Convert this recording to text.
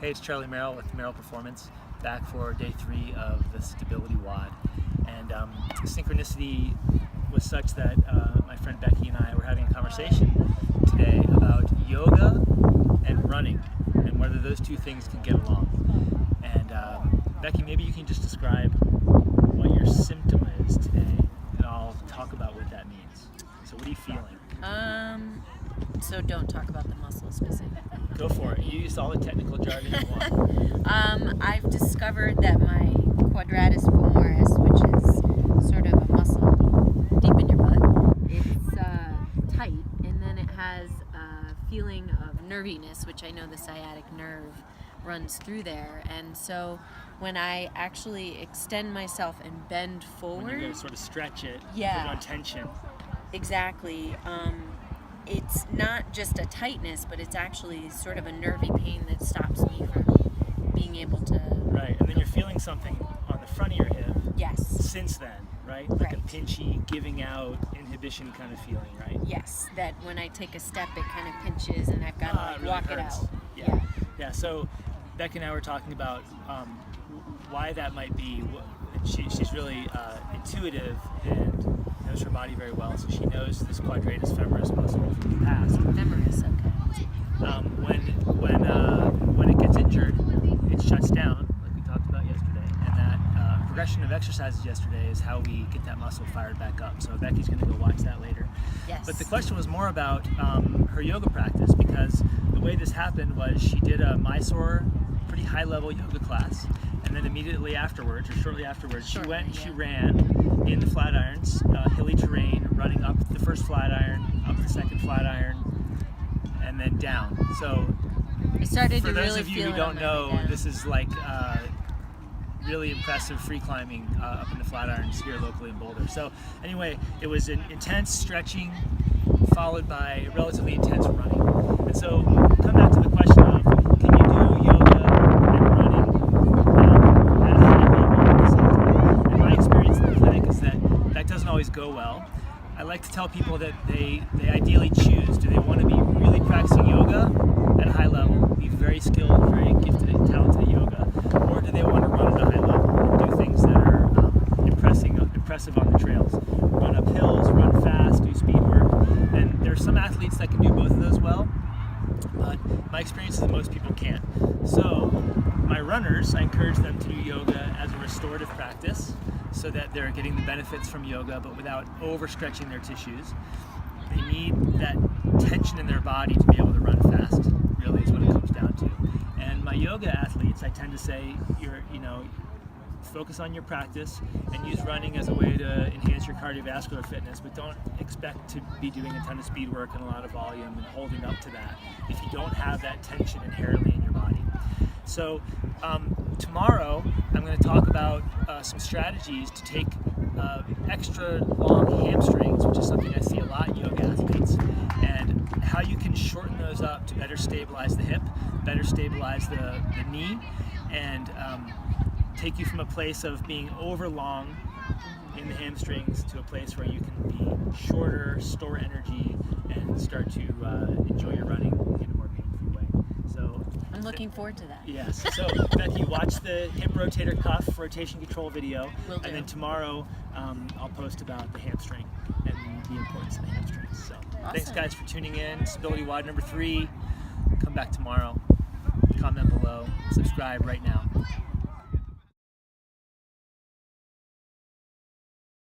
Hey, it's Charlie Merrill with Merrill Performance, back for day 3 of the StabilityWOD. And synchronicity was such that my friend Becky and I were having a conversation today about yoga and running, and whether those two things can get along. And Becky, maybe you can just describe what your symptom is today, and I'll talk about what that means. So what are you feeling? So don't talk about the muscle specifically. Go for it. Use all the technical jargon you want. I've discovered that my quadratus femoris, which is sort of a muscle deep in your butt, it's tight, and then it has a feeling of nerviness, which I know the sciatic nerve runs through there. And so when I actually extend myself and bend forward, When you go sort of stretch it, yeah, put it on tension. Exactly. It's not just a tightness, but it's actually sort of a nervy pain that stops me from being able to... Right, and then you're feeling something on the front of your hip. Yes. Since then, right? Like Right. a pinchy, giving out, inhibition kind of feeling, right? Yes, that when I take a step, it kind of pinches and I've got to It really walk hurts. it out. Yeah. Yeah, so Beck and I were talking about why that might be. She's really intuitive and knows her body very well, so she knows this quadratus femoris muscle from the past. Femoris, okay. When it gets injured, it shuts down, like we talked about yesterday, and that progression of exercises yesterday is how we get that muscle fired back up. So Becky's going to go watch that later. Yes. But the question was more about her yoga practice, because the way this happened was she did a Mysore, pretty high-level yoga class, and then immediately afterwards, or shortly afterwards, she went and she ran in the flat irons, hilly terrain, running up the first flat iron, up the second flat iron, and then down. So I started for to those really of you feel who it don't on my know, way down. this is like really impressive free climbing up in the flat irons here locally in Boulder. So anyway, it was an intense stretching followed by relatively intense running. And so come back to the question of, can you do yoga and running at a high level at the same time? And my experience in the clinic is that that doesn't always go well. I like to tell people that they ideally choose. Do they want to be really practicing yoga at a high level, be very skilled, very gifted and talented at yoga, or do they want to run at a high level and do things that are impressive on the trails? Run up hills, run fast, do speed work. And there are some athletes that can do both of those well, but my experience is that most people can't. So my runners, I encourage them to do yoga as a restorative practice so that they're getting the benefits from yoga but without overstretching their tissues. They need that tension in their body to be able to run fast, really is what it comes down to. And my yoga athletes, I tend to say, focus on your practice and use running as a way to enhance your cardiovascular fitness, but don't expect to be doing a ton of speed work and a lot of volume and holding up to that if you don't have that tension inherently in your body. So tomorrow I'm going to talk about some strategies to take extra long hamstrings, which is something I see a lot in yoga athletes, and how you can shorten those up to better stabilize the hip, better stabilize the knee, and take you from a place of being overlong in the hamstrings to a place where you can be shorter, store energy, and start to enjoy your running in a more painful way. So I'm looking forward to that. yes. So Becky, watch the hip rotator cuff rotation control video, Will do. and then tomorrow I'll post about the hamstring and the importance of the hamstrings. So thanks guys for tuning in. StabilityWOD number 3. Come back tomorrow. Comment below. Subscribe right now.